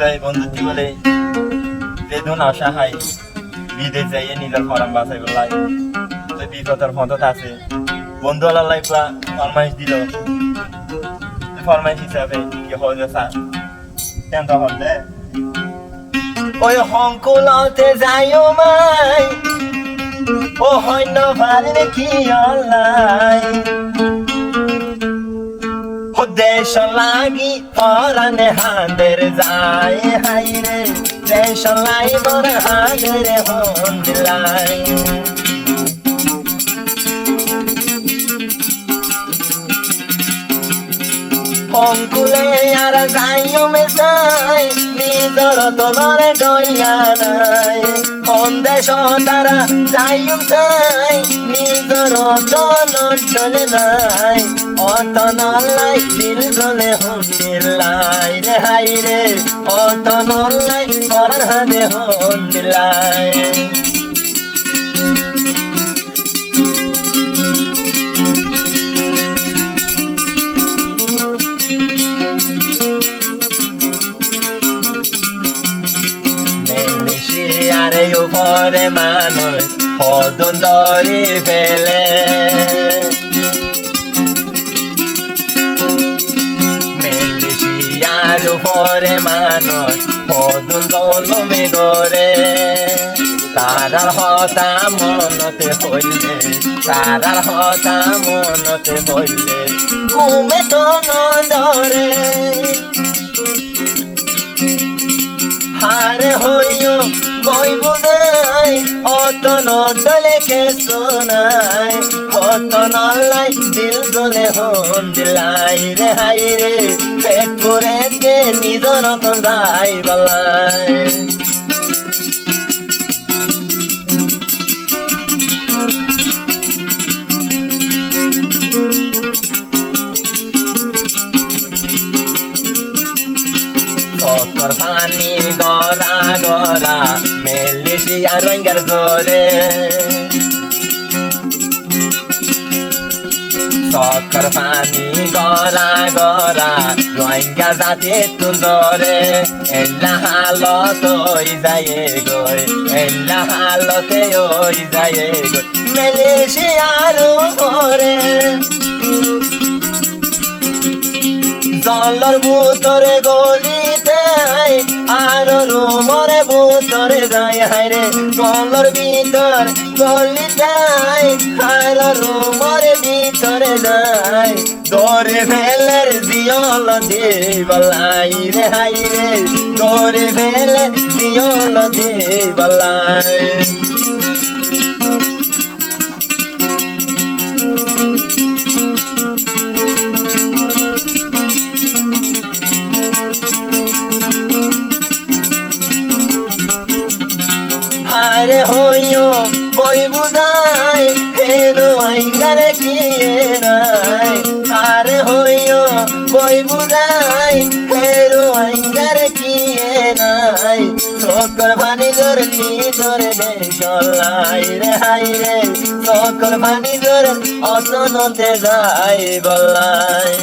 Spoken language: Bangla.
তাই বন্ধুত্ব বলে বেদন অসহায় বিদেশ যাইয়ে নিজের ফরাম বাঁচাই বলাই তো বিপদের মদত আছে বন্ধু আল্লাহ ফরমাইশ দিল ফরমাইশ হিসাবে কি হয়ে স্যার কেন হলে ওই হংকুলতে যাইও মাই ও হইন ভালে কি অলাই দেশ লাগি পরানে হাঁদের যায় হাই রে দেশ লাই বর হাঁদের হন্দিলাই হংকুলে আর যাইও মেসাই নিজর তলরে ডইয়া নাই সন্দেশ তারা যাইও চাই নিজর তলর চলে নাই অতনলাই দিল গলে হন্দিলাই রে হাই রে অতনলাই পরার হাতে হন্দিলাই আরে উপরে মানুষ হদন ধরে ফেলে মেলেশিয়ার উপরে মানুষ হদন দলমে ধরে তারার হতা মনতে হইলে তারার হতা মনতে হইলে ঘুমে তো ধরে হারে হইও বই বুঝাই অত নলে কে শোনাই অত নলাই দিল গলে হন দিলাই রে হাই রে পেট করে কে নিজর তো যাই বলাই Sokor pani gora gora Malaysia renggar zore Sokor pani gora gora Renggar zate tundore Ella haloto izaye goy Ella halote yo izaye goy Malaysia rungore জলর ভূতরে গলিতে আর রুমরে ভূতরে যায় হায়রে জলর ভিতর গলিতে আর রুমরে ভিতরে যায় দরে ফেলের জিয়ল দেবলাই রে হায়রে দরে ফেলে জিয়ল দেবলাই আরে হইও বই বুঝাই হেরো আইঙ্গার কিয়ে নাই আরে হইও বই বুঝাই হেরো আইঙ্গার কিয়ে নাই সকর ভানি জোর নি ধরে দে চলাই রে হাই রে সকর ভানি জোর অতনতে যাই বলাই